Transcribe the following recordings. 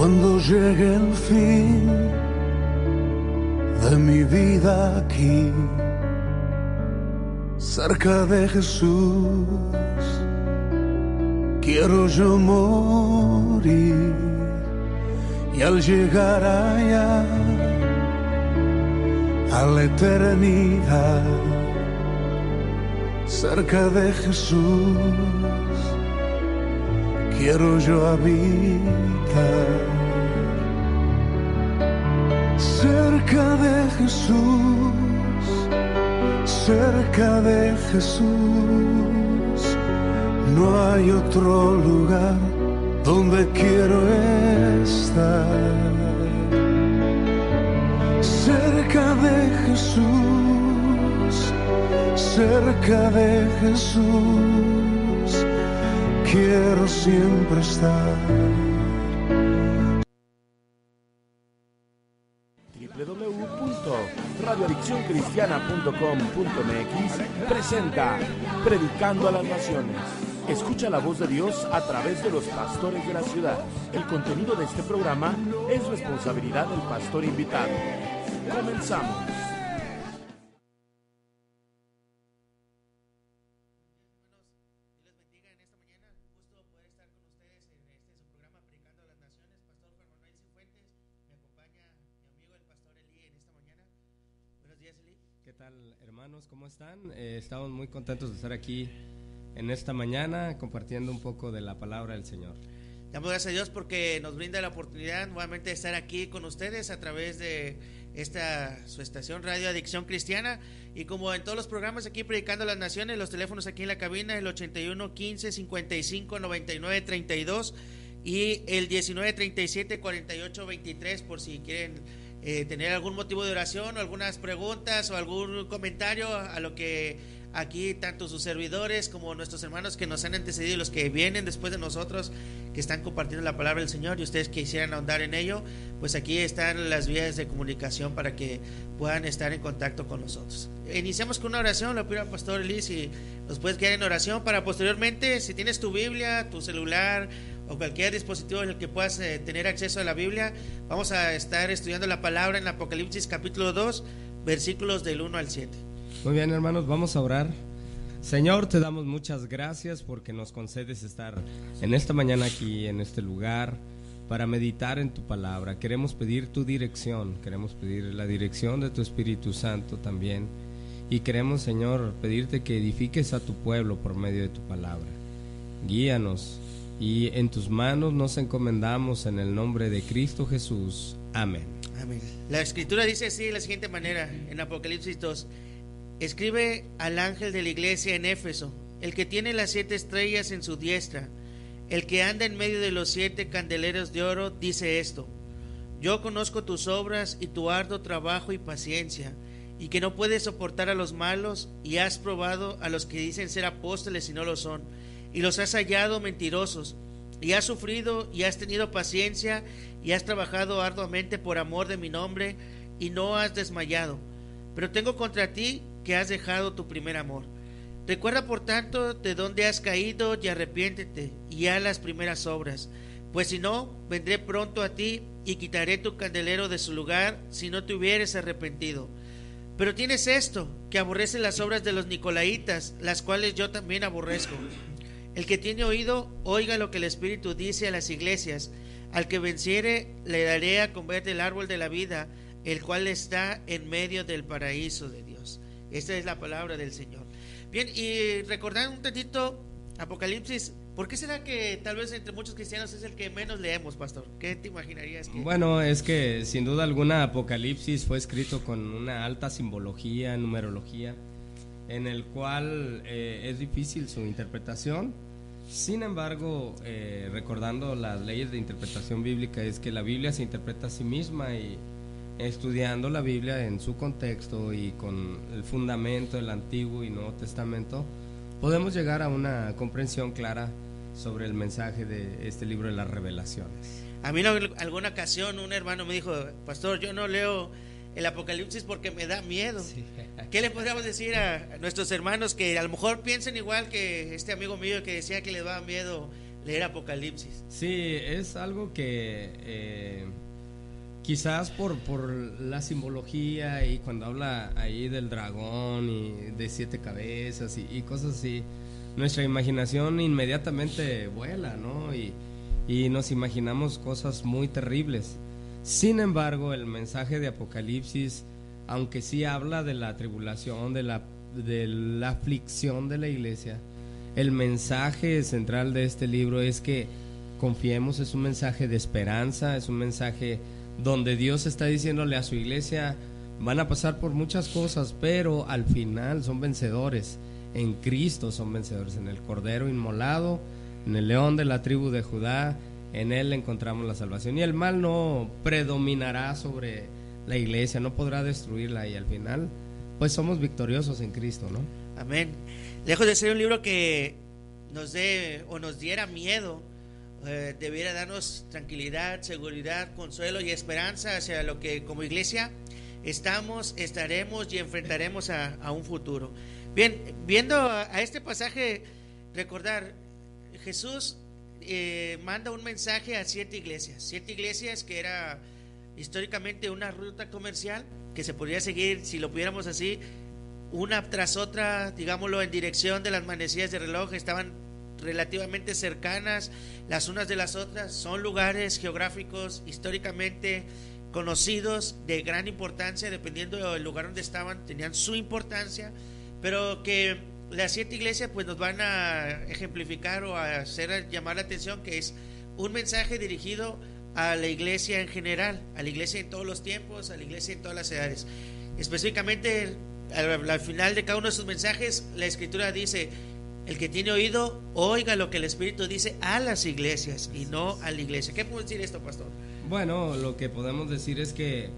Cuando llegue el fin de mi vida aquí, cerca de Jesús, quiero yo morir. Y al llegar allá, a la eternidad, cerca de Jesús, quiero yo habitar. Cerca de Jesús, cerca de Jesús, no hay otro lugar donde quiero estar. Cerca de Jesús, cerca de Jesús, quiero siempre estar. www.radioadiccioncristiana.com.mx presenta Predicando a las Naciones. Escucha la voz de Dios a través de los pastores de la ciudad. El contenido de este programa es responsabilidad del pastor invitado. Comenzamos. ¿Qué tal, hermanos? ¿Cómo están? Estamos muy contentos de estar aquí en esta mañana compartiendo un poco de la palabra del Señor. Damos gracias a Dios porque nos brinda la oportunidad nuevamente de estar aquí con ustedes a través de su estación Radio Adicción Cristiana, y como en todos los programas aquí Predicando a las Naciones, los teléfonos aquí en la cabina, el 81 15 55 99 32 y el 19 37 48 23, por si quieren tener algún motivo de oración o algunas preguntas o algún comentario a lo que aquí tanto sus servidores como nuestros hermanos que nos han antecedido y los que vienen después de nosotros, que están compartiendo la palabra del Señor, y ustedes quisieran ahondar en ello, pues aquí están las vías de comunicación para que puedan estar en contacto con nosotros. Iniciamos con una oración. Le pido al pastor Eli si nos puedes guiar en oración para posteriormente, si tienes tu Biblia, tu celular o cualquier dispositivo en el que puedas tener acceso a la Biblia, vamos a estar estudiando la palabra en Apocalipsis capítulo 2, versículos del 1 al 7. Muy bien, hermanos, vamos a orar. Señor, te damos muchas gracias porque nos concedes estar en esta mañana aquí, en este lugar, para meditar en tu palabra. Queremos pedir tu dirección, queremos pedir la dirección de tu Espíritu Santo también, y queremos, Señor, pedirte que edifiques a tu pueblo por medio de tu palabra. Guíanos, y en tus manos nos encomendamos en el nombre de Cristo Jesús. Amén. Amén. La Escritura dice así de la siguiente manera en Apocalipsis 2: escribe al ángel de la iglesia en Éfeso, el que tiene las 7 estrellas en su diestra, el que anda en medio de los 7 candeleros de oro, dice esto: yo conozco tus obras y tu arduo trabajo y paciencia, y que no puedes soportar a los malos, y has probado a los que dicen ser apóstoles y no lo son, y los has hallado mentirosos, y has sufrido y has tenido paciencia, y has trabajado arduamente por amor de mi nombre, y no has desmayado. Pero tengo contra ti que has dejado tu primer amor. Recuerda por tanto de dónde has caído y arrepiéntete y haz las primeras obras, pues si no, vendré pronto a ti y quitaré tu candelero de su lugar si no te hubieres arrepentido. Pero tienes esto, que aborreces las obras de los nicolaítas, las cuales yo también aborrezco. El que tiene oído, oiga lo que el Espíritu dice a las iglesias. Al que venciere, le daré a comer del árbol de la vida, el cual está en medio del paraíso de Dios. Esta es la palabra del Señor. Bien, y recordando un tantito Apocalipsis, ¿por qué será que tal vez entre muchos cristianos es el que menos leemos, pastor? ¿Qué te imaginarías que...? Bueno, es que sin duda alguna Apocalipsis fue escrito con una alta simbología, numerología, en el cual es difícil su interpretación. Sin embargo, recordando las leyes de interpretación bíblica, es que la Biblia se interpreta a sí misma, y estudiando la Biblia en su contexto y con el fundamento del Antiguo y Nuevo Testamento, podemos llegar a una comprensión clara sobre el mensaje de este libro de las Revelaciones. A mí en alguna ocasión un hermano me dijo: pastor, yo no leo el Apocalipsis porque me da miedo. Sí. ¿Qué le podríamos decir a nuestros hermanos que a lo mejor piensen igual que este amigo mío que decía que le daba miedo leer Apocalipsis. Sí, es algo que quizás por la simbología y cuando habla ahí del dragón y de 7 cabezas y cosas así, nuestra imaginación inmediatamente vuela, ¿no? Y nos imaginamos cosas muy terribles. Sin embargo, el mensaje de Apocalipsis, aunque sí habla de la tribulación, de la aflicción de la iglesia, el mensaje central de este libro es que confiemos, es un mensaje de esperanza, es un mensaje donde Dios está diciéndole a su iglesia: van a pasar por muchas cosas, pero al final son vencedores, en Cristo son vencedores, en el Cordero inmolado, en el León de la tribu de Judá, en Él encontramos la salvación, y el mal no predominará sobre la iglesia, no podrá destruirla, y al final pues somos victoriosos en Cristo, ¿no? Amén. Lejos de ser un libro que nos dé o nos diera miedo, debiera darnos tranquilidad, seguridad, consuelo y esperanza hacia lo que como iglesia estamos, estaremos y enfrentaremos a un futuro. Bien, viendo a este pasaje, recordar, Jesús manda un mensaje a 7 iglesias que era históricamente una ruta comercial que se podría seguir, si lo pudiéramos así, una tras otra, digámoslo, en dirección de las manecillas de reloj. Estaban relativamente cercanas las unas de las otras, son lugares geográficos históricamente conocidos, de gran importancia, dependiendo del lugar donde estaban, tenían su importancia, pero que las 7 iglesias pues nos van a ejemplificar o a hacer llamar la atención que es un mensaje dirigido a la iglesia en general, a la iglesia en todos los tiempos, a la iglesia en todas las edades. Específicamente al final de cada uno de sus mensajes, la escritura dice: el que tiene oído, oiga lo que el Espíritu dice a las iglesias y no a la iglesia. ¿Qué puedo decir esto, pastor? Bueno, lo que podemos decir es que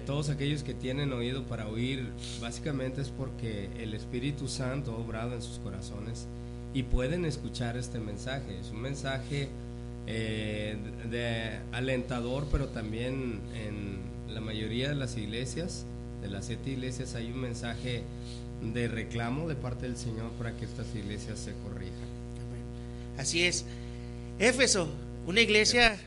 todos aquellos que tienen oído para oír, básicamente es porque el Espíritu Santo ha obrado en sus corazones y pueden escuchar este mensaje. Es un mensaje de alentador, pero también en la mayoría de las iglesias, de las 7 iglesias, hay un mensaje de reclamo de parte del Señor para que estas iglesias se corrijan. Así es. Éfeso, una iglesia,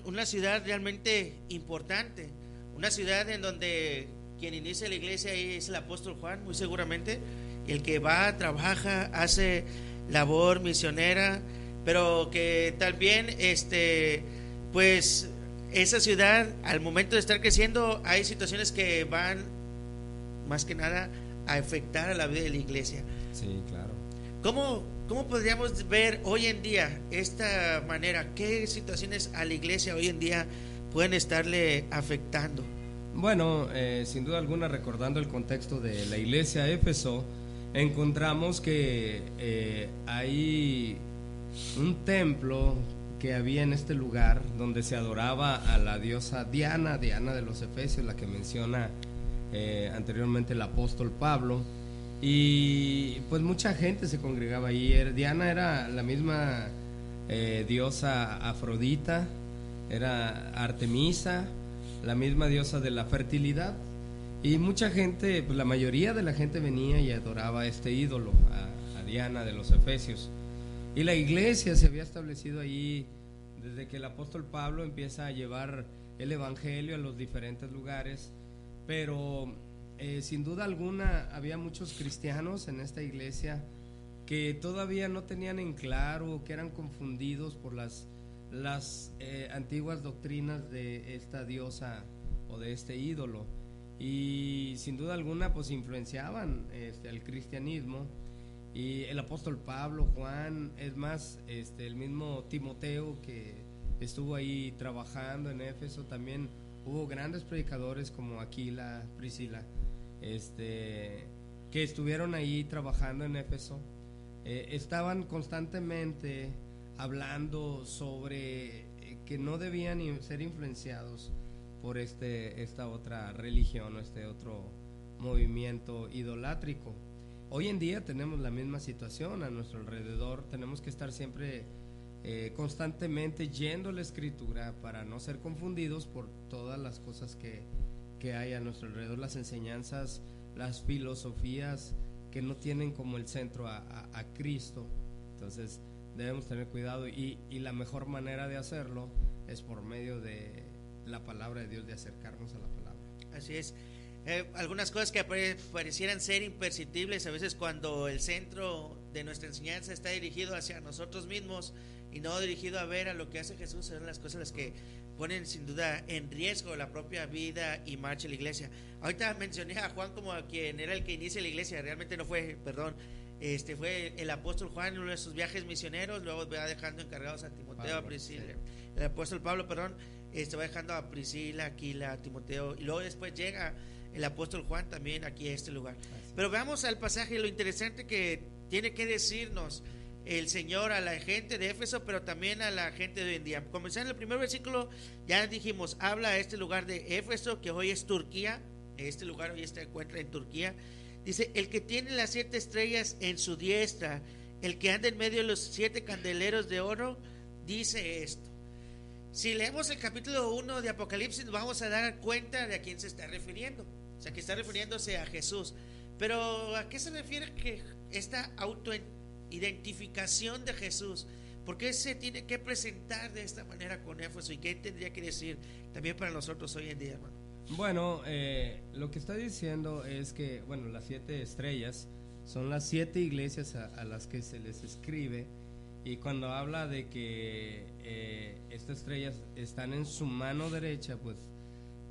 una ciudad realmente importante, una ciudad en donde quien inicia la iglesia es el apóstol Juan, muy seguramente, el que va, trabaja, hace labor misionera, pero que también pues esa ciudad al momento de estar creciendo hay situaciones que van más que nada a afectar a la vida de la iglesia. Sí, claro. ¿Cómo podríamos ver hoy en día esta manera? ¿Qué situaciones a la iglesia hoy en día pueden estarle afectando? Bueno, sin duda alguna, recordando el contexto de la iglesia Éfeso, encontramos que hay un templo que había en este lugar donde se adoraba a la diosa Diana de los Efesios, la que menciona anteriormente el apóstol Pablo, y pues mucha gente se congregaba ahí. Diana era la misma diosa Afrodita, era Artemisa, la misma diosa de la fertilidad, y mucha gente, pues la mayoría de la gente venía y adoraba a este ídolo, a Diana de los Efesios. Y la iglesia se había establecido ahí desde que el apóstol Pablo empieza a llevar el evangelio a los diferentes lugares, pero sin duda alguna había muchos cristianos en esta iglesia que todavía no tenían en claro, que eran confundidos por las antiguas doctrinas de esta diosa o de este ídolo, y sin duda alguna pues influenciaban al cristianismo. Y el apóstol Pablo, Juan, es más, el mismo Timoteo que estuvo ahí trabajando en Éfeso, también hubo grandes predicadores como Aquila, Priscila, que estuvieron ahí trabajando en Éfeso. Estaban constantemente hablando sobre que no debían ser influenciados por esta otra religión o este otro movimiento idolátrico. Hoy en día tenemos la misma situación a nuestro alrededor. Tenemos que estar siempre constantemente yendo a la escritura para no ser confundidos por todas las cosas que hay a nuestro alrededor, las enseñanzas, las filosofías que no tienen como el centro a Cristo. Entonces debemos tener cuidado, y la mejor manera de hacerlo es por medio de la palabra de Dios, de acercarnos a la palabra. Así es. Algunas cosas que parecieran ser imperceptibles a veces cuando el centro de nuestra enseñanza está dirigido hacia nosotros mismos y no dirigido a ver a lo que hace Jesús, son las cosas las que ponen sin duda en riesgo la propia vida y marcha de la iglesia. Ahorita mencioné a Juan como a quien era el que inicia la iglesia, realmente no fue, perdón, fue el apóstol Juan en uno de sus viajes misioneros, luego va dejando encargados a Timoteo, Pablo, a Priscila, sí. El apóstol Pablo, perdón, va dejando a Priscila, Aquila, a Timoteo, y luego después llega el apóstol Juan también aquí a este lugar. Pero veamos al pasaje, lo interesante que tiene que decirnos el Señor a la gente de Éfeso, pero también a la gente de hoy en día. Comenzando en el primer versículo, ya dijimos, habla a este lugar de Éfeso, que hoy es Turquía. Este lugar hoy se encuentra en Turquía. Dice, el que tiene las 7 estrellas en su diestra, el que anda en medio de los 7 candeleros de oro, dice esto. Si leemos el capítulo 1 de Apocalipsis, vamos a dar cuenta de a quién se está refiriendo. O sea, que está refiriéndose a Jesús. Pero ¿a qué se refiere que esta autoidentificación de Jesús? ¿Por qué se tiene que presentar de esta manera con Éfeso? ¿Y qué tendría que decir también para nosotros hoy en día, hermano? Bueno, lo que está diciendo es que, bueno, las 7 estrellas son las 7 iglesias a las que se les escribe. Y cuando habla de que estas estrellas están en su mano derecha, pues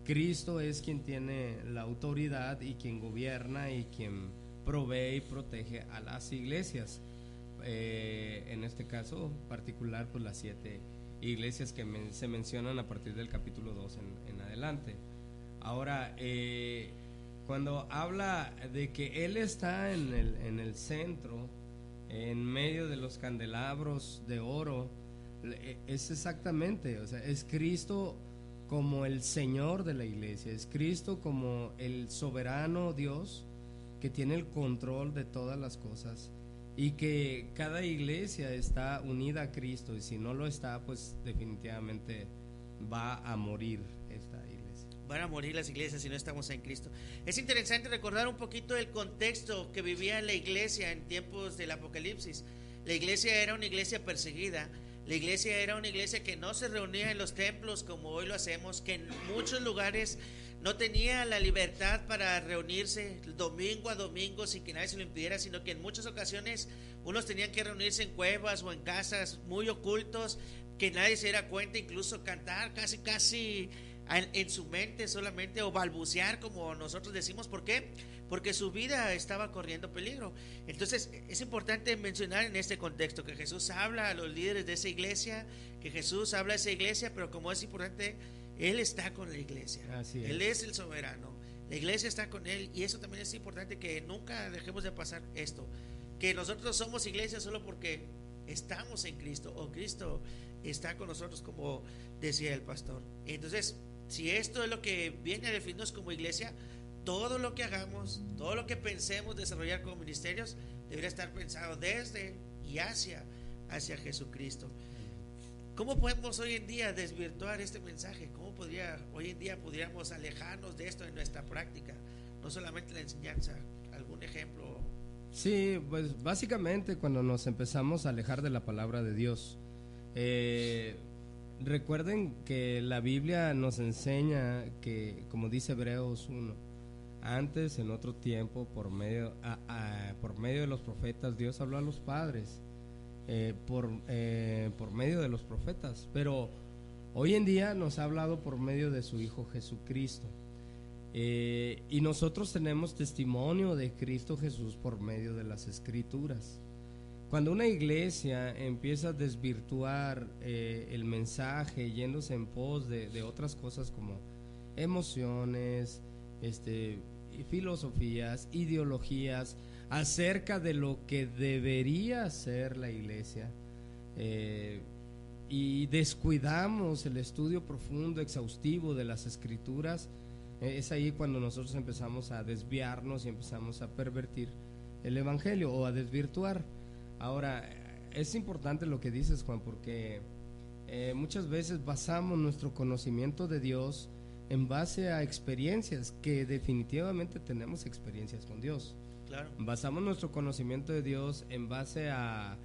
Cristo es quien tiene la autoridad y quien gobierna y quien provee y protege a las iglesias. En este caso particular, pues las 7 iglesias que se mencionan a partir del capítulo 2 en adelante. Ahora, cuando habla de que Él está en el centro, en medio de los candelabros de oro, es exactamente, o sea, es Cristo como el Señor de la iglesia, es Cristo como el soberano Dios que tiene el control de todas las cosas, y que cada iglesia está unida a Cristo, y si no lo está, pues definitivamente va a morir esta iglesia. Van a morir las iglesias si no estamos en Cristo. Es interesante recordar un poquito el contexto que vivía la iglesia en tiempos del Apocalipsis. La iglesia era una iglesia perseguida. La iglesia era una iglesia que no se reunía en los templos como hoy lo hacemos, que en muchos lugares no tenía la libertad para reunirse domingo a domingo sin que nadie se lo impidiera, sino que en muchas ocasiones unos tenían que reunirse en cuevas o en casas muy ocultos, que nadie se diera cuenta, incluso cantar casi en su mente solamente, o balbucear como nosotros decimos. ¿Por qué? Porque su vida estaba corriendo peligro. Entonces es importante mencionar en este contexto que Jesús habla a los líderes de esa iglesia, que Jesús habla a esa iglesia, pero como es importante, Él está con la iglesia. Así es. Él es el soberano, la iglesia está con Él, y eso también es importante, que nunca dejemos de pasar esto, que nosotros somos iglesia solo porque estamos en Cristo, o Cristo está con nosotros, como decía el pastor. Entonces, si esto es lo que viene a definirnos como iglesia, todo lo que hagamos, todo lo que pensemos desarrollar como ministerios, debería estar pensado desde y hacia Jesucristo. ¿Cómo podemos hoy en día desvirtuar este mensaje? ¿Cómo hoy en día pudiéramos alejarnos de esto en nuestra práctica? No solamente la enseñanza, algún ejemplo. Sí, pues básicamente cuando nos empezamos a alejar de la palabra de Dios, recuerden que la Biblia nos enseña que, como dice Hebreos 1, antes, en otro tiempo, por medio de los profetas, Dios habló a los padres por medio de los profetas, pero hoy en día nos ha hablado por medio de su Hijo Jesucristo, y nosotros tenemos testimonio de Cristo Jesús por medio de las Escrituras. Cuando una iglesia empieza a desvirtuar el mensaje, yéndose en pos de otras cosas como emociones, filosofías, ideologías acerca de lo que debería ser la iglesia, y descuidamos el estudio profundo, exhaustivo de las Escrituras, es ahí cuando nosotros empezamos a desviarnos y empezamos a pervertir el evangelio o a desvirtuar. Ahora, es importante lo que dices, Juan, porque muchas veces basamos nuestro conocimiento de Dios en base a experiencias, que definitivamente tenemos experiencias con Dios. Claro. Basamos nuestro conocimiento de Dios en base a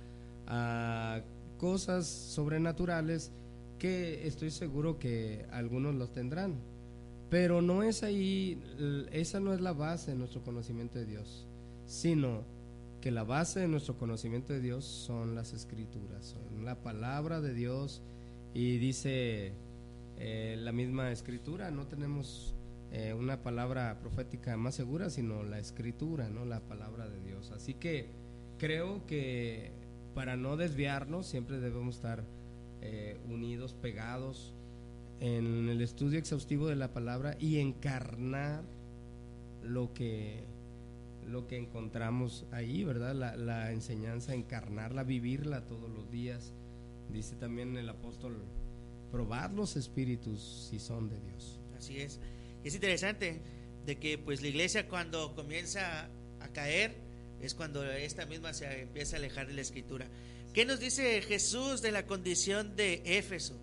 a cosas sobrenaturales que estoy seguro que algunos los tendrán, pero no es ahí, esa no es la base de nuestro conocimiento de Dios, sino que la base de nuestro conocimiento de Dios son las Escrituras, son la palabra de Dios. Y dice la misma Escritura, no tenemos una palabra profética más segura sino la Escritura, ¿no? La palabra de Dios. Así que creo que para no desviarnos siempre debemos estar unidos, pegados en el estudio exhaustivo de la palabra y encarnar lo que encontramos ahí, ¿verdad? La enseñanza, encarnarla, vivirla todos los días. Dice también el apóstol, probad los espíritus si son de Dios. Así es. Y es interesante de que pues la iglesia cuando comienza a caer es cuando esta misma se empieza a alejar de la Escritura. ¿Qué nos dice Jesús de la condición de Éfeso?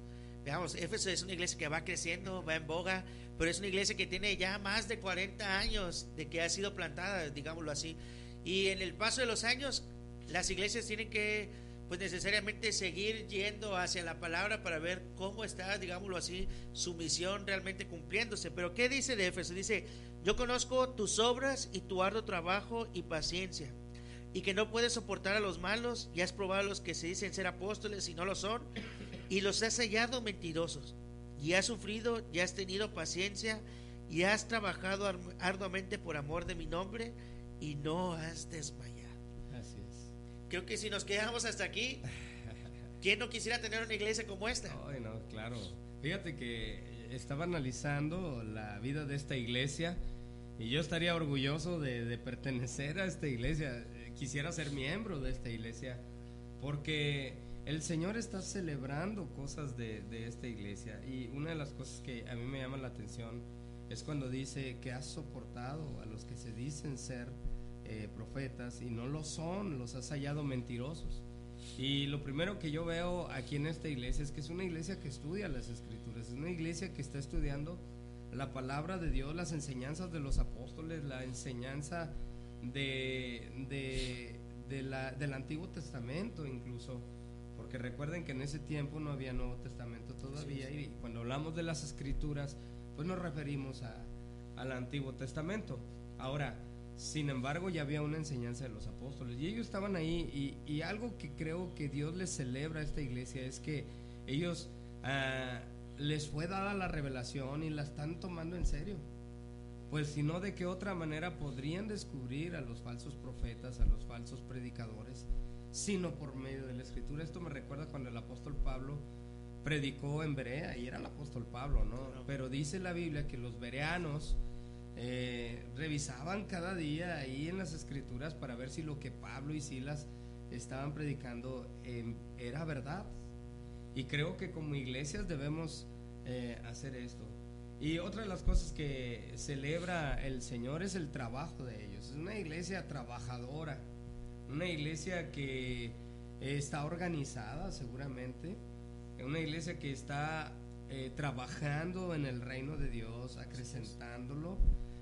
Veamos, Éfeso es una iglesia que va creciendo, va en boga, pero es una iglesia que tiene ya más de 40 años de que ha sido plantada, digámoslo así. Y en el paso de los años, las iglesias tienen que, pues necesariamente seguir yendo hacia la palabra para ver cómo está, digámoslo así, su misión realmente cumpliéndose. Pero ¿qué dice de Éfeso? Dice, yo conozco tus obras y tu arduo trabajo y paciencia, y que no puedes soportar a los malos, y has probado a los que se dicen ser apóstoles y no lo son, y los has hallado mentirosos, y has sufrido y has tenido paciencia y has trabajado arduamente por amor de mi nombre y no has desmayado. Así es. Creo que si nos quedamos hasta aquí, ¿quién no quisiera tener una iglesia como esta? Ay, no, claro. Fíjate que estaba analizando la vida de esta iglesia y yo estaría orgulloso de pertenecer a esta iglesia. Quisiera ser miembro de esta iglesia porque el Señor está celebrando cosas de esta iglesia. Y una de las cosas que a mí me llama la atención es cuando dice que has soportado a los que se dicen ser profetas y no lo son, los has hallado mentirosos. Y lo primero que yo veo aquí en esta iglesia es que es una iglesia que estudia las Escrituras, es una iglesia que está estudiando la palabra de Dios, las enseñanzas de los apóstoles, la enseñanza del Antiguo Testamento incluso, porque recuerden que en ese tiempo no había Nuevo Testamento todavía. Sí. Y cuando hablamos de las Escrituras pues nos referimos al Antiguo Testamento. Ahora, sin embargo, ya había una enseñanza de los apóstoles y ellos estaban ahí, y algo que creo que Dios les celebra a esta iglesia es que ellos les fue dada la revelación y la están tomando en serio. Pues si no, ¿de qué otra manera podrían descubrir a los falsos profetas, a los falsos predicadores, sino por medio de la Escritura? Esto me recuerda cuando el apóstol Pablo predicó en Berea, y era el apóstol Pablo, ¿no? Pero dice la Biblia que los bereanos revisaban cada día ahí en las Escrituras para ver si lo que Pablo y Silas estaban predicando era verdad. Y creo que como iglesias debemos hacer esto. Y otra de las cosas que celebra el Señor es el trabajo de ellos. Es una iglesia trabajadora, una iglesia que está organizada seguramente, una iglesia que está trabajando en el reino de Dios, acrecentándolo.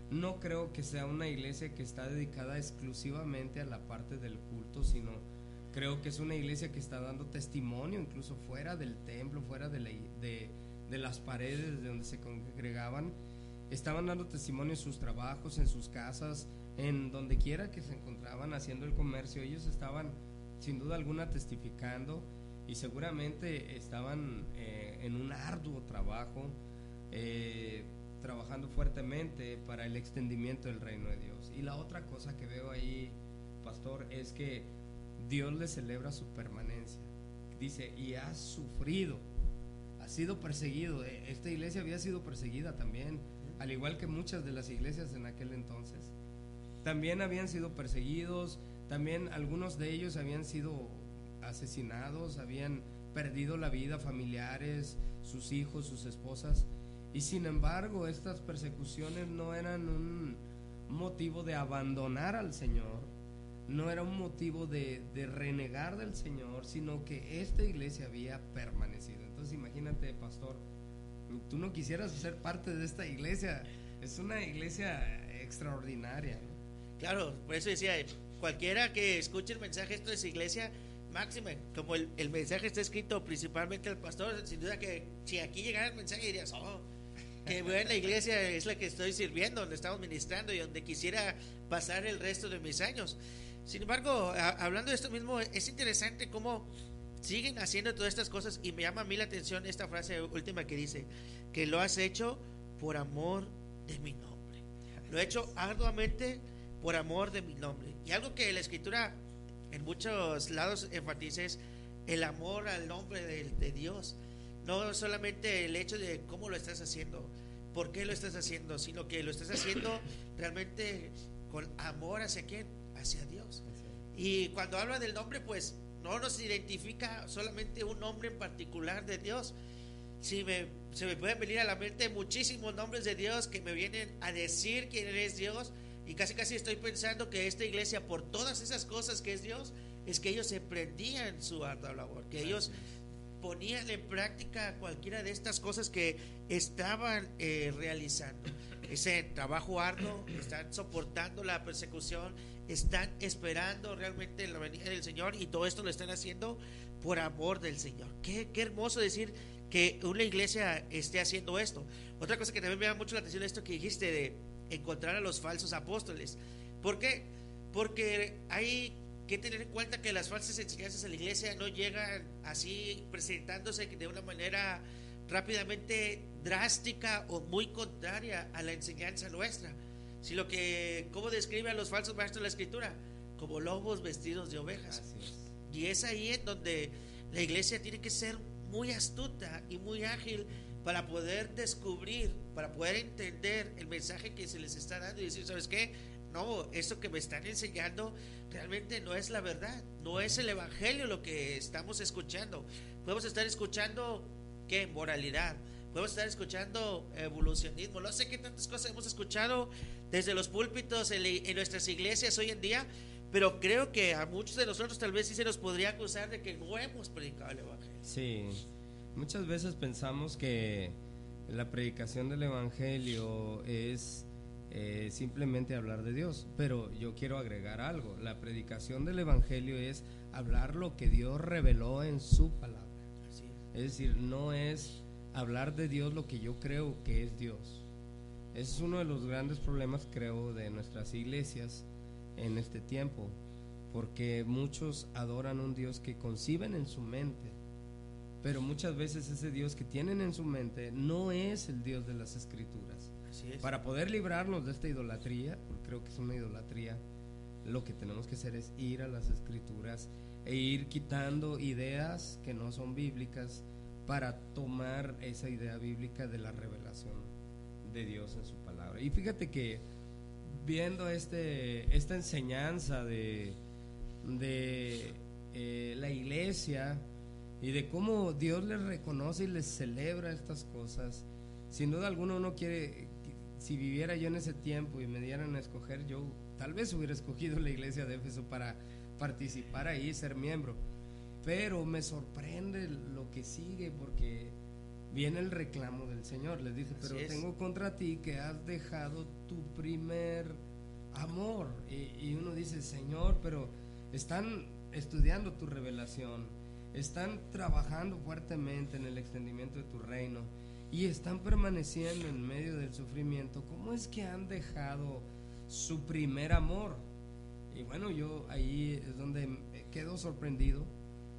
No creo que sea una iglesia que está dedicada exclusivamente a la parte del culto, sino creo que es una iglesia que está dando testimonio incluso fuera del templo, fuera de las paredes de donde se congregaban. Estaban dando testimonio en sus trabajos, en sus casas, en donde quiera que se encontraban haciendo el comercio. Ellos estaban sin duda alguna testificando y seguramente estaban en un arduo trabajo, trabajando fuertemente para el extendimiento del reino de Dios. Y la otra cosa que veo ahí, pastor, es que Dios les celebra su permanencia. Dice, y has sufrido, has sido perseguido. Esta iglesia había sido perseguida también, al igual que muchas de las iglesias en aquel entonces. También habían sido perseguidos, también algunos de ellos habían sido asesinados, habían perdido la vida, familiares, sus hijos, sus esposas. Y sin embargo, estas persecuciones no eran un motivo de abandonar al Señor, no era un motivo de renegar del Señor, sino que esta iglesia había permanecido. Entonces imagínate, pastor, tú no quisieras ser parte de esta iglesia. Es una iglesia extraordinaria, ¿no? Claro, por eso decía, cualquiera que escuche el mensaje esto de esa iglesia, máxima, como el mensaje está escrito principalmente al pastor, sin duda que si aquí llegara el mensaje dirías, oh, qué buena iglesia es la que estoy sirviendo, donde estamos ministrando y donde quisiera pasar el resto de mis años. Sin embargo, hablando de esto mismo, es interesante cómo siguen haciendo todas estas cosas, y me llama a mí la atención esta frase última que dice, que lo has hecho por amor de mi nombre. Lo he hecho arduamente por amor de mi nombre. Y algo que la Escritura en muchos lados enfatiza es el amor al nombre de Dios. No solamente el hecho de cómo lo estás haciendo, por qué lo estás haciendo, sino que lo estás haciendo realmente con amor ¿hacia quién? Hacia Dios. Y cuando habla del nombre, pues no nos identifica solamente un nombre en particular de Dios. Se me pueden venir a la mente muchísimos nombres de Dios que me vienen a decir quién es Dios, y casi estoy pensando que esta iglesia, por todas esas cosas que es Dios, es que ellos emprendían su ardua labor, que ellos ponían en práctica cualquiera de estas cosas que estaban realizando. Ese trabajo arduo, están soportando la persecución, están esperando realmente la venida del Señor, y todo esto lo están haciendo por amor del Señor. Qué hermoso decir que una iglesia esté haciendo esto. Otra cosa que también me llama mucho la atención es esto que dijiste de encontrar a los falsos apóstoles. ¿Por qué? Porque hay que tener en cuenta que las falsas enseñanzas a la iglesia no llegan así presentándose de una manera rápidamente drástica o muy contraria a la enseñanza nuestra, sino que, ¿cómo describe a los falsos maestros de la Escritura? Como lobos vestidos de ovejas. Y es ahí en donde la iglesia tiene que ser muy astuta y muy ágil para poder descubrir, para poder entender el mensaje que se les está dando y decir, ¿sabes qué? No, esto que me están enseñando realmente no es la verdad, no es el evangelio lo que estamos escuchando. Podemos estar escuchando ¿qué? Moralidad, podemos estar escuchando evolucionismo, no sé qué tantas cosas hemos escuchado desde los púlpitos en nuestras iglesias hoy en día, pero creo que a muchos de nosotros tal vez sí se nos podría acusar de que no hemos predicado el evangelio. Sí, muchas veces pensamos que la predicación del evangelio es simplemente hablar de Dios, pero yo quiero agregar algo. La predicación del evangelio es hablar lo que Dios reveló en su palabra. Así Es decir, no es hablar de Dios lo que yo creo que es Dios. Ese es uno de los grandes problemas, creo, de nuestras iglesias en este tiempo, porque muchos adoran un Dios que conciben en su mente, pero muchas veces ese Dios que tienen en su mente no es el Dios de las Escrituras. Así es. Para poder librarnos de esta idolatría, porque creo que es una idolatría, lo que tenemos que hacer es ir a las Escrituras e ir quitando ideas que no son bíblicas para tomar esa idea bíblica de la revelación de Dios en su palabra. Y fíjate que viendo esta enseñanza de la iglesia y de cómo Dios les reconoce y les celebra estas cosas, sin duda alguna uno quiere, si viviera yo en ese tiempo y me dieran a escoger, yo tal vez hubiera escogido la iglesia de Éfeso para participar ahí, ser miembro, pero me sorprende lo que sigue, porque viene el reclamo del Señor. Les dice, pero tengo contra ti que has dejado tu primer amor. Y uno dice, Señor, pero están estudiando tu revelación, están trabajando fuertemente en el extendimiento de tu reino y están permaneciendo en medio del sufrimiento. ¿Cómo es que han dejado su primer amor? Y bueno, yo ahí es donde quedo sorprendido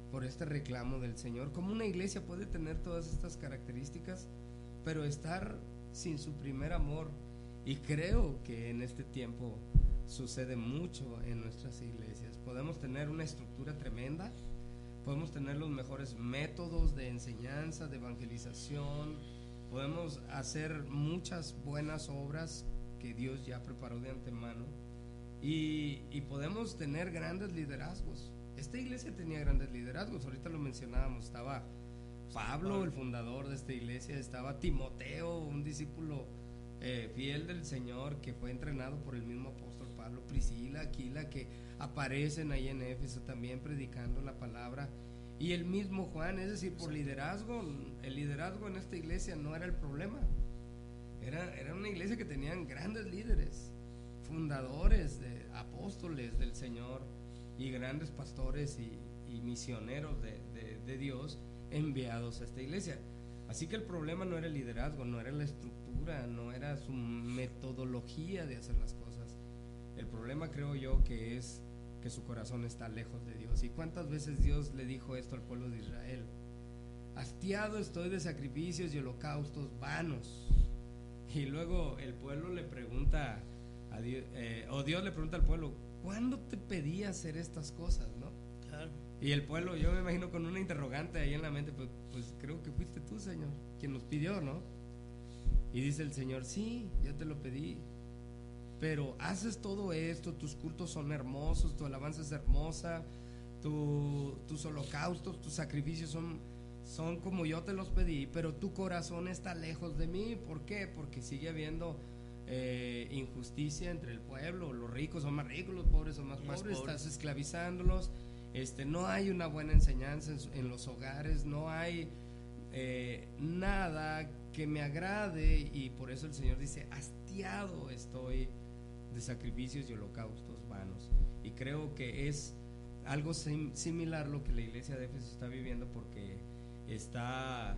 por este reclamo del Señor. ¿Cómo una iglesia puede tener todas estas características pero estar sin su primer amor? Y creo que en este tiempo sucede mucho en nuestras iglesias. Podemos tener una estructura tremenda, podemos tener los mejores métodos de enseñanza, de evangelización, podemos hacer muchas buenas obras que Dios ya preparó de antemano, y podemos tener grandes liderazgos. Esta iglesia tenía grandes liderazgos, ahorita lo mencionábamos, estaba Pablo, el fundador de esta iglesia, estaba Timoteo, un discípulo fiel del Señor que fue entrenado por el mismo apóstol Pablo, Priscila, Aquila, que aparecen ahí en Éfeso también predicando la palabra, y el mismo Juan. Es decir, por liderazgo, el liderazgo en esta iglesia no era el problema, era una iglesia que tenían grandes líderes, fundadores, de apóstoles del Señor, y grandes pastores y misioneros de Dios enviados a esta iglesia. Así que el problema no era el liderazgo, no era la estructura, no era su metodología de hacer las cosas. El problema, creo yo, que es que su corazón está lejos de Dios. ¿Y cuántas veces Dios le dijo esto al pueblo de Israel? Hastiado estoy de sacrificios y holocaustos vanos. Y luego el pueblo le pregunta a Dios, o Dios le pregunta al pueblo, ¿cuándo te pedí hacer estas cosas, no? Claro. Y el pueblo, yo me imagino con una interrogante ahí en la mente, pues creo que fuiste tú, Señor, quien nos pidió, ¿no? Y dice el Señor, sí, yo te lo pedí, pero haces todo esto, tus cultos son hermosos, tu alabanza es hermosa, tus holocaustos, tus sacrificios son como yo te los pedí, pero tu corazón está lejos de mí. ¿Por qué? Porque sigue habiendo injusticia entre el pueblo. Los ricos son más ricos, los pobres son más pobres. Estás esclavizándolos. No hay una buena enseñanza en los hogares, no hay nada que me agrade, y por eso el Señor dice, hastiado estoy de sacrificios y holocaustos vanos. Y creo que es algo similar lo que la iglesia de Éfeso está viviendo, porque está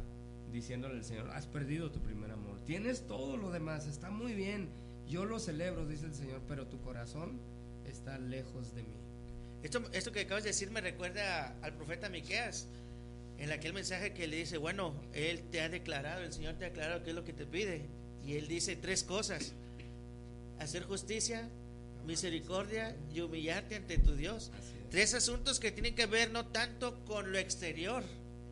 diciéndole al Señor, has perdido tu primer amor, tienes todo lo demás, está muy bien, yo lo celebro, dice el Señor, pero tu corazón está lejos de mí. Esto que acabas de decir me recuerda al profeta Miqueas, en aquel mensaje que le dice, bueno, Él te ha declarado, el Señor te ha declarado qué es lo que te pide, y Él dice 3 cosas: hacer justicia, misericordia y humillarte ante tu Dios. 3 asuntos que tienen que ver no tanto con lo exterior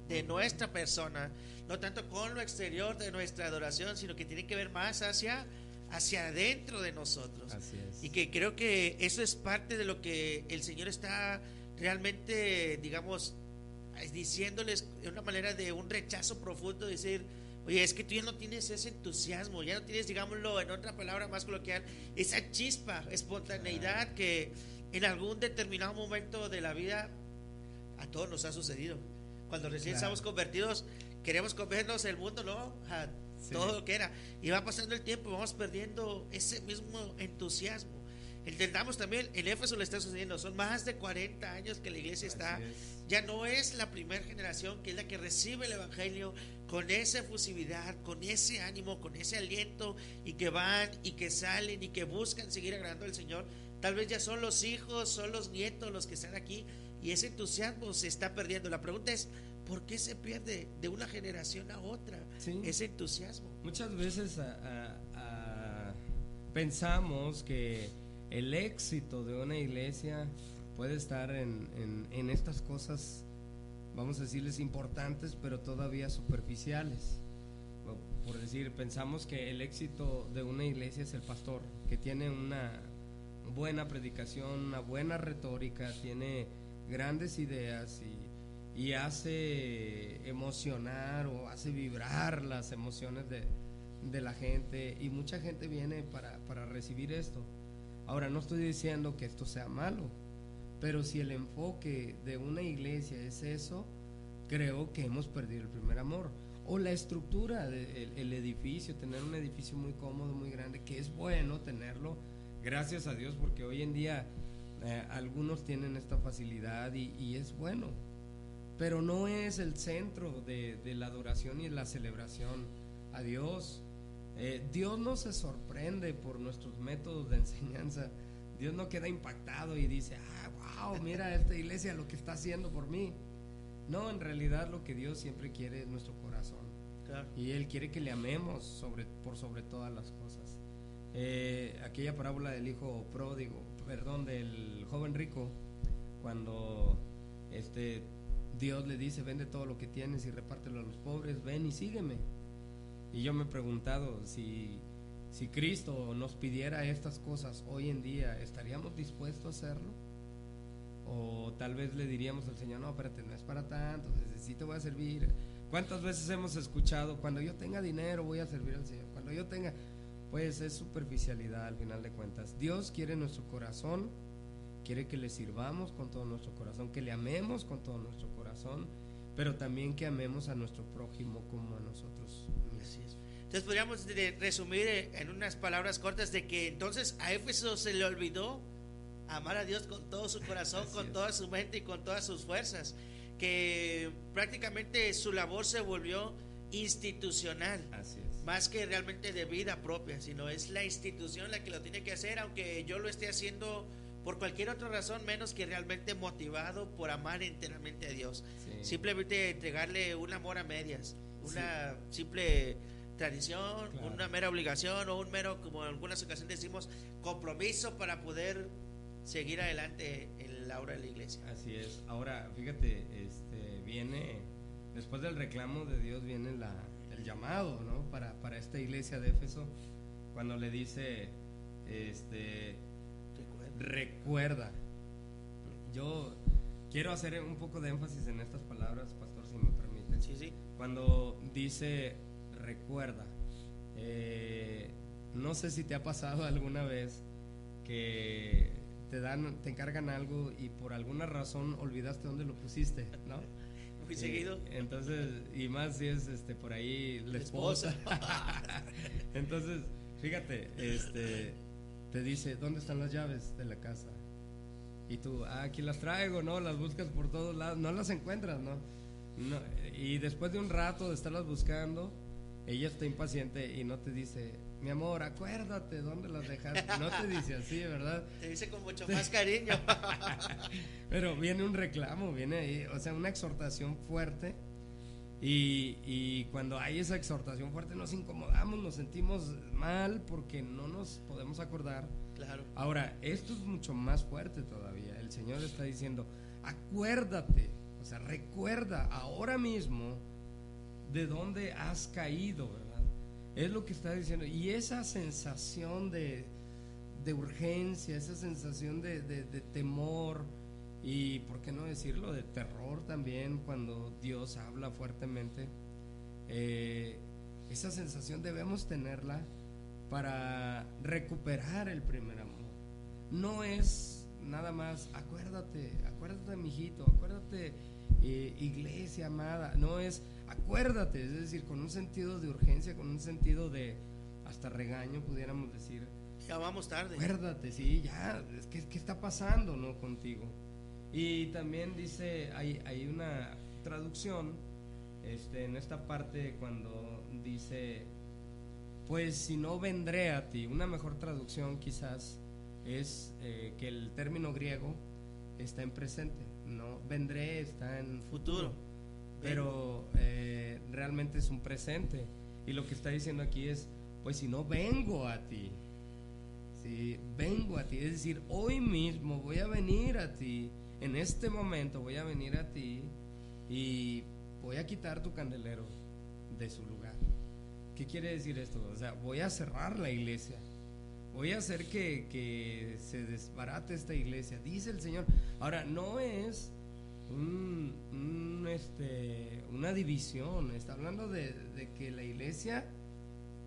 de nuestra persona, no tanto con lo exterior de nuestra adoración, sino que tienen que ver más hacia adentro de nosotros. Así es. Y que creo que eso es parte de lo que el Señor está realmente, digamos, diciéndoles de una manera de un rechazo profundo, decir, oye, es que tú ya no tienes ese entusiasmo, ya no tienes, digámoslo en otra palabra más coloquial, esa chispa, espontaneidad que en algún determinado momento de la vida a todos nos ha sucedido. Cuando recién estamos convertidos, queremos comernos el mundo, ¿no? Todo lo que era. Y va pasando el tiempo, vamos perdiendo ese mismo entusiasmo. Entendamos también, en Éfeso le está sucediendo, son más de 40 años que la iglesia está, ya no es la primera generación que es la que recibe el evangelio con esa efusividad, con ese ánimo, con ese aliento, y que van y que salen y que buscan seguir agradando al Señor. Tal vez ya son los hijos, son los nietos los que están aquí, y ese entusiasmo se está perdiendo. La pregunta es, ¿por qué se pierde de una generación a otra ese entusiasmo? Muchas veces pensamos que el éxito de una iglesia puede estar en estas cosas, vamos a decirles, importantes, pero todavía superficiales. Por decir, pensamos que el éxito de una iglesia es el pastor, que tiene una buena predicación, una buena retórica, tiene grandes ideas y hace emocionar o hace vibrar las emociones de la gente, y mucha gente viene para recibir esto. Ahora, no estoy diciendo que esto sea malo, pero si el enfoque de una iglesia es eso, creo que hemos perdido el primer amor. O la estructura del edificio, tener un edificio muy cómodo, muy grande, que es bueno tenerlo, gracias a Dios, porque hoy en día algunos tienen esta facilidad y es bueno, pero no es el centro de la adoración y la celebración a Dios. Dios no se sorprende por nuestros métodos de enseñanza. Dios no queda impactado y dice, wow, mira esta iglesia lo que está haciendo por mí. No, en realidad lo que Dios siempre quiere es nuestro corazón. Claro. Y Él quiere que le amemos por sobre todas las cosas. Aquella parábola del hijo pródigo, del joven rico, cuando Dios le dice, vende todo lo que tienes y repártelo a los pobres, ven y sígueme. Y yo me he preguntado, si Cristo nos pidiera estas cosas hoy en día, ¿estaríamos dispuestos a hacerlo? O tal vez le diríamos al Señor, no, espérate, no es para tanto, sí te voy a servir. ¿Cuántas veces hemos escuchado, cuando yo tenga dinero voy a servir al Señor? Cuando yo tenga, pues es superficialidad al final de cuentas. Dios quiere nuestro corazón, quiere que le sirvamos con todo nuestro corazón, que le amemos con todo nuestro corazón, pero también que amemos a nuestro prójimo como a nosotros. Así es. Entonces podríamos resumir en unas palabras cortas de que entonces a Éfeso se le olvidó amar a Dios con todo su corazón, Así con es. toda su mente y con todas sus fuerzas, que prácticamente su labor se volvió institucional, Así es. más que realmente de vida propia, sino es la institución la que lo tiene que hacer, aunque yo lo esté haciendo por cualquier otra razón menos que realmente motivado por amar enteramente a Dios. Sí. Simplemente entregarle un amor a medias, una simple tradición, Claro. una mera obligación o un mero, como en algunas ocasiones decimos, compromiso para poder seguir adelante en la obra de la iglesia. Así es. Ahora, fíjate, viene, después del reclamo de Dios viene el llamado, ¿no? Para esta iglesia de Éfeso, cuando le dice, recuerda. Yo quiero hacer un poco de énfasis en estas palabras, pastor, si me permite. Sí, sí. Cuando dice recuerda, no sé si te ha pasado alguna vez que te encargan algo y por alguna razón olvidaste dónde lo pusiste, ¿no? Muy seguido. Entonces, y más si es por ahí la esposa. Entonces, fíjate, te dice, ¿dónde están las llaves de la casa? Y tú, aquí las traigo, ¿no? Las buscas por todos lados, no las encuentras, ¿no? Y después de un rato de estarlas buscando, ella está impaciente y no te dice, mi amor, acuérdate dónde las dejaste. No te dice así, ¿verdad? Te dice con mucho más cariño. Pero viene un reclamo, viene ahí, o sea, una exhortación fuerte. Y cuando hay esa exhortación fuerte nos incomodamos, nos sentimos mal porque no nos podemos acordar. Claro. Ahora, esto es mucho más fuerte todavía. El Señor está diciendo, acuérdate, o sea, recuerda ahora mismo de dónde has caído, ¿verdad? Es lo que está diciendo. Y esa sensación de urgencia, esa sensación de temor, y por qué no decirlo, de terror también, cuando Dios habla fuertemente, esa sensación debemos tenerla para recuperar el primer amor. No es nada más acuérdate mijito, acuérdate, iglesia amada. No es acuérdate, es decir, con un sentido de urgencia, con un sentido de hasta regaño, pudiéramos decir, Ya vamos tarde. acuérdate, sí, ya, es que ¿qué está pasando, no, contigo? Y también dice, hay una traducción en esta parte cuando dice, pues si no vendré a ti. Una mejor traducción quizás es que el término griego está en presente, no vendré está en futuro, pero realmente es un presente. Y lo que está diciendo aquí es, pues si no vengo a ti, si vengo a ti, es decir, hoy mismo voy a venir a ti. En este momento voy a venir a ti y voy a quitar tu candelero de su lugar. ¿Qué quiere decir esto? O sea, voy a cerrar la iglesia, voy a hacer que se desbarate esta iglesia, dice el Señor. Ahora, no es una división, está hablando de que la iglesia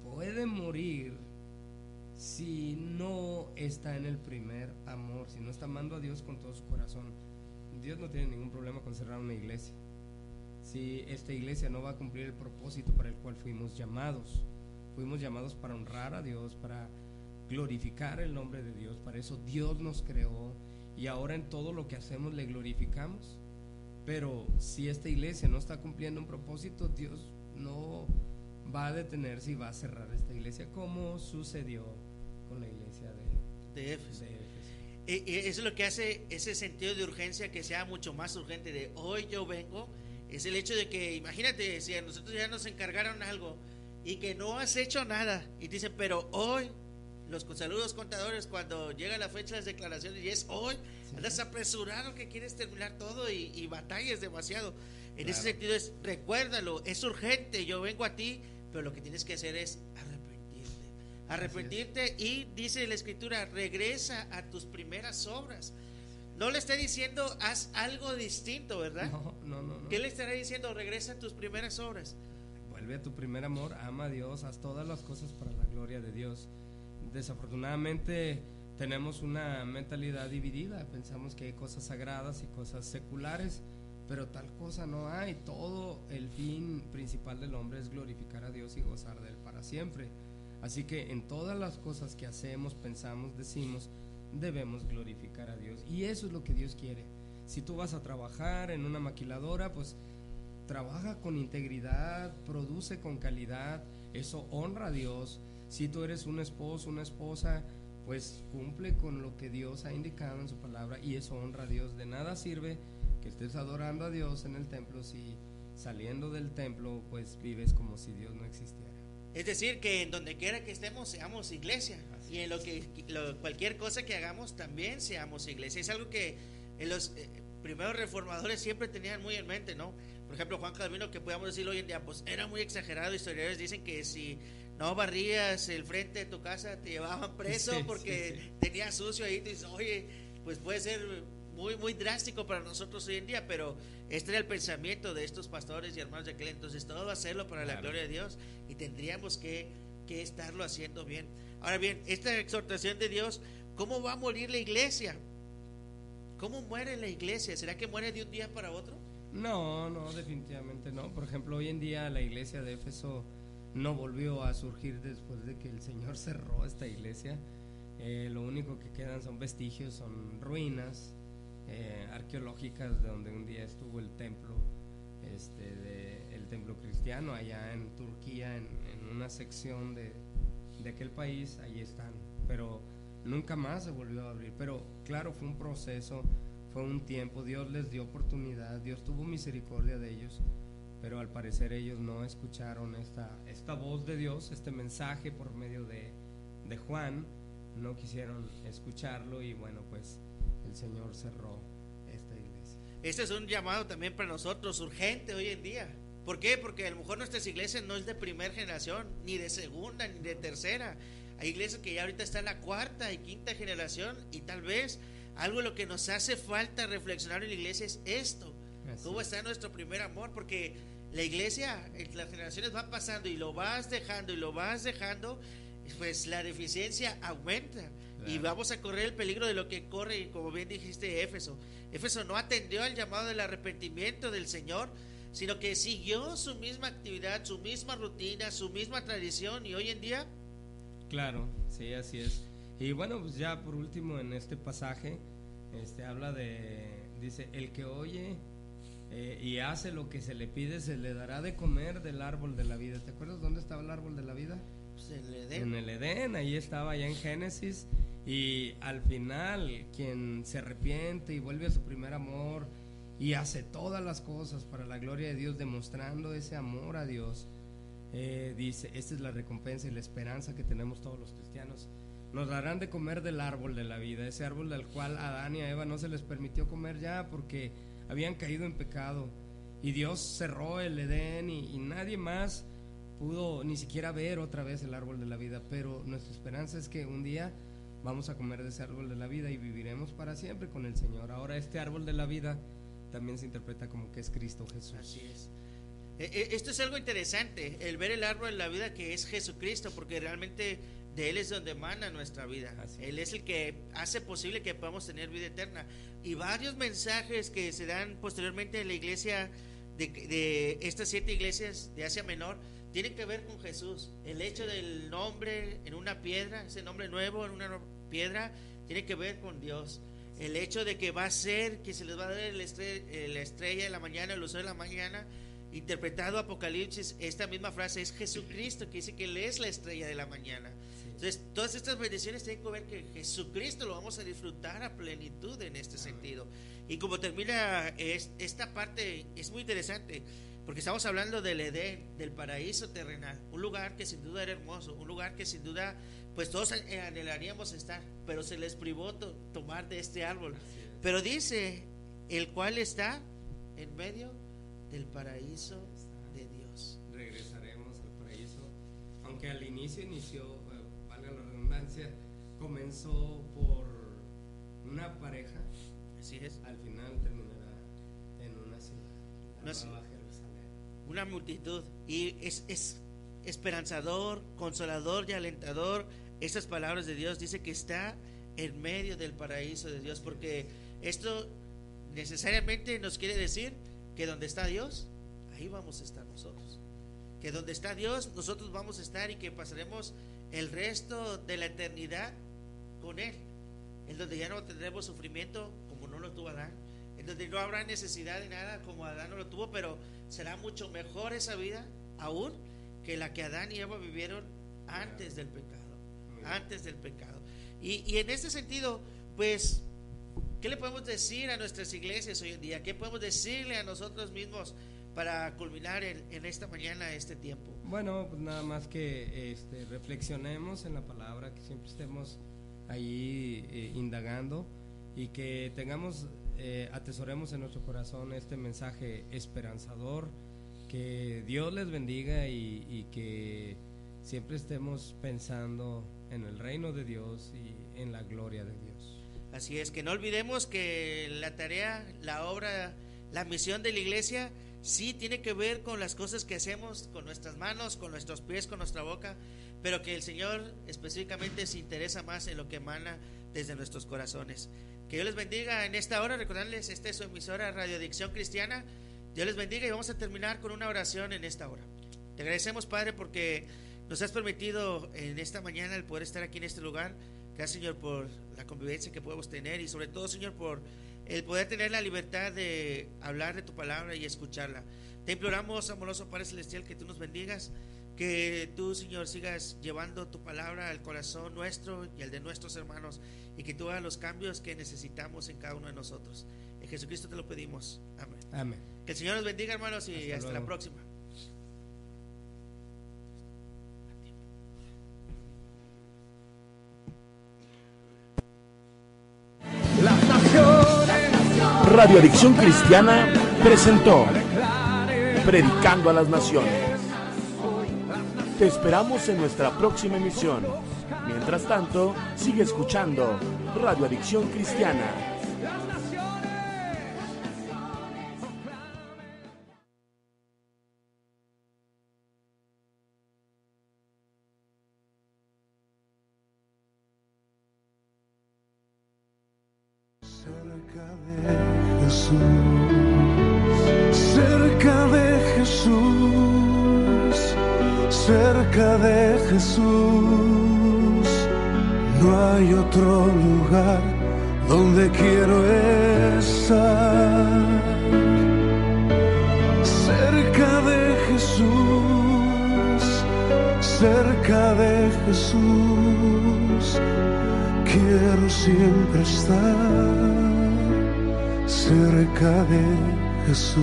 puede morir si no está en el primer amor, si no está amando a Dios con todo su corazón. Dios no tiene ningún problema con cerrar una iglesia si esta iglesia no va a cumplir el propósito para el cual fuimos llamados. Fuimos llamados para honrar a Dios, para glorificar el nombre de Dios. Para eso Dios nos creó y ahora en todo lo que hacemos le glorificamos. Pero si esta iglesia no está cumpliendo un propósito, Dios no va a detenerse y va a cerrar esta iglesia, como sucedió con la iglesia de Éfeso. de Éfeso. Eso es lo que hace ese sentido de urgencia que sea mucho más urgente de hoy yo vengo. Es el hecho de que, imagínate, si a nosotros ya nos encargaron algo y que no has hecho nada y te dicen, pero hoy, los saludos contadores, cuando llega la fecha de las declaraciones y es hoy, Sí. andas apresurado que quieres terminar todo y batallas demasiado. En Claro. ese sentido es, recuérdalo, es urgente, yo vengo a ti, pero lo que tienes que hacer es arrepentirte y dice la escritura, regresa a tus primeras obras. No le está diciendo haz algo distinto, ¿verdad? No. ¿Qué le estará diciendo? Regresa a tus primeras obras. Vuelve a tu primer amor, ama a Dios, haz todas las cosas para la gloria de Dios. Desafortunadamente tenemos una mentalidad dividida, pensamos que hay cosas sagradas y cosas seculares, pero tal cosa no hay. Todo el fin principal del hombre es glorificar a Dios y gozar de Él para siempre. Así que en todas las cosas que hacemos, pensamos, decimos, debemos glorificar a Dios. Y eso es lo que Dios quiere. Si tú vas a trabajar en una maquiladora, pues trabaja con integridad, produce con calidad, eso honra a Dios. Si tú eres un esposo, una esposa, pues cumple con lo que Dios ha indicado en su palabra y eso honra a Dios. De nada sirve que estés adorando a Dios en el templo si saliendo del templo pues vives como si Dios no existiera. Es decir, que en donde quiera que estemos seamos iglesia. Así. Y en cualquier cosa que hagamos también seamos iglesia. Es algo que en los primeros reformadores siempre tenían muy en mente, ¿no? Por ejemplo, Juan Calvino, que podemos decir hoy en día, pues era muy exagerado. Historiadores dicen que si no barrías el frente de tu casa te llevaban preso porque tenía sucio ahí. Tú dices, oye, pues puede ser muy, muy drástico para nosotros hoy en día, pero este era el pensamiento de estos pastores y hermanos de aquel entonces, todo hacerlo para la gloria de Dios, y tendríamos que estarlo haciendo bien. Ahora bien, esta exhortación de Dios, ¿cómo va a morir la iglesia? ¿Cómo muere la iglesia? ¿Será que muere de un día para otro? No, definitivamente no. Por ejemplo, hoy en día la iglesia de Éfeso no volvió a surgir después de que el Señor cerró esta iglesia. Lo único que quedan son vestigios, son ruinas arqueológicas de donde un día estuvo el templo, el templo cristiano allá en Turquía, en una sección de aquel país. Ahí están, pero nunca más se volvió a abrir. Pero claro, fue un proceso, fue un tiempo. Dios les dio oportunidad, Dios tuvo misericordia de ellos, pero al parecer ellos no escucharon esta voz de Dios, este mensaje por medio de Juan. No quisieron escucharlo y bueno, pues el Señor cerró esta iglesia. Este es un llamado también para nosotros, urgente hoy en día. ¿Por qué? Porque a lo mejor nuestras iglesias no es de primera generación, ni de segunda, ni de tercera. Hay iglesias que ya ahorita están en la cuarta y quinta generación, y tal vez algo de lo que nos hace falta reflexionar en la iglesia es esto. Así. ¿Cómo está nuestro primer amor? Porque la iglesia, las generaciones van pasando y lo vas dejando, pues la deficiencia aumenta. Claro. Y vamos a correr el peligro de lo que corre, y como bien dijiste, Éfeso no atendió al llamado del arrepentimiento del Señor, sino que siguió su misma actividad, su misma rutina, su misma tradición. Y hoy en día, claro, sí, así es. Y bueno, pues ya por último en este pasaje habla dice, el que oye y hace lo que se le pide, se le dará de comer del árbol de la vida. ¿Te acuerdas dónde estaba el árbol de la vida? Pues en el Edén. En el Edén, ahí estaba, allá en Génesis. Y al final, quien se arrepiente y vuelve a su primer amor y hace todas las cosas para la gloria de Dios, demostrando ese amor a Dios, dice, esta es la recompensa y la esperanza que tenemos todos los cristianos. Nos darán de comer del árbol de la vida, ese árbol del cual a Adán y a Eva no se les permitió comer ya porque habían caído en pecado, y Dios cerró el Edén y nadie más pudo ni siquiera ver otra vez el árbol de la vida. Pero nuestra esperanza es que un día vamos a comer de ese árbol de la vida y viviremos para siempre con el Señor. Ahora este árbol de la vida también se interpreta como que es Cristo Jesús. Así es. Esto es algo interesante, el ver el árbol de la vida que es Jesucristo, porque realmente de Él es donde emana nuestra vida. Él es el que hace posible que podamos tener vida eterna. Y varios mensajes que se dan posteriormente en la iglesia de estas 7 iglesias de Asia Menor tienen que ver con Jesús. El hecho del nombre en una piedra, ese nombre nuevo en una piedra, tiene que ver con Dios. El hecho de que va a ser, que se les va a dar la estrella de la mañana, el lucero de la mañana, interpretado Apocalipsis, esta misma frase es Jesucristo, que dice que Él es la estrella de la mañana. Entonces, todas estas bendiciones tienen que ver que Jesucristo lo vamos a disfrutar a plenitud en este sentido. Y como termina esta parte, es muy interesante, porque estamos hablando del Edén, del paraíso terrenal, un lugar que sin duda era hermoso, un lugar que sin duda pues todos anhelaríamos estar, pero se les privó tomar de este árbol. Pero dice, el cual está en medio del paraíso de Dios. Regresaremos al paraíso, aunque al inició, valga la redundancia, comenzó por una pareja. Así es. Al final terminará en una ciudad, la Nueva Jerusalén. Una multitud, y es esperanzador, consolador y alentador. Estas palabras de Dios dice que está en medio del paraíso de Dios, porque esto necesariamente nos quiere decir que donde está Dios, ahí vamos a estar nosotros. Que donde está Dios, nosotros vamos a estar, y que pasaremos el resto de la eternidad con Él. en donde ya no tendremos sufrimiento como no lo tuvo Adán, en donde no habrá necesidad de nada como Adán no lo tuvo, pero será mucho mejor esa vida aún que la que Adán y Eva vivieron antes del pecado. Y en este sentido, pues, ¿qué le podemos decir a nuestras iglesias hoy en día? ¿Qué podemos decirle a nosotros mismos para culminar en esta mañana, este tiempo? Bueno, pues nada más que reflexionemos en la palabra, que siempre estemos ahí indagando y que tengamos, atesoremos en nuestro corazón este mensaje esperanzador. Que Dios les bendiga y que siempre estemos pensando en el reino de Dios y en la gloria de Dios. Así es, que no olvidemos que la tarea, la obra, la misión de la iglesia sí tiene que ver con las cosas que hacemos con nuestras manos, con nuestros pies, con nuestra boca, pero que el Señor específicamente se interesa más en lo que emana desde nuestros corazones. Que Dios les bendiga en esta hora. Recordarles, esta es su emisora Radio Adicción Cristiana. Dios les bendiga y vamos a terminar con una oración en esta hora. Te agradecemos, Padre, porque nos has permitido en esta mañana el poder estar aquí en este lugar. Gracias, Señor, por la convivencia que podemos tener y sobre todo, Señor, por el poder tener la libertad de hablar de tu palabra y escucharla. Te imploramos, amoroso Padre Celestial, que tú nos bendigas, que tú, Señor, sigas llevando tu palabra al corazón nuestro y al de nuestros hermanos, y que tú hagas los cambios que necesitamos en cada uno de nosotros. En Jesucristo te lo pedimos. Amén. Amén. Que el Señor nos bendiga, hermanos, y hasta la próxima. Las naciones. Radio Adicción Cristiana presentó Predicando a las Naciones. Te esperamos en nuestra próxima emisión. Mientras tanto, sigue escuchando Radio Adicción Cristiana. Cerca de Jesús, cerca de Jesús, no hay otro lugar donde quiero estar. Cerca de Jesús, cerca de Jesús, quiero siempre estar. Cerca de Jesús.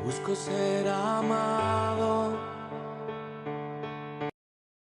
Busco ser amado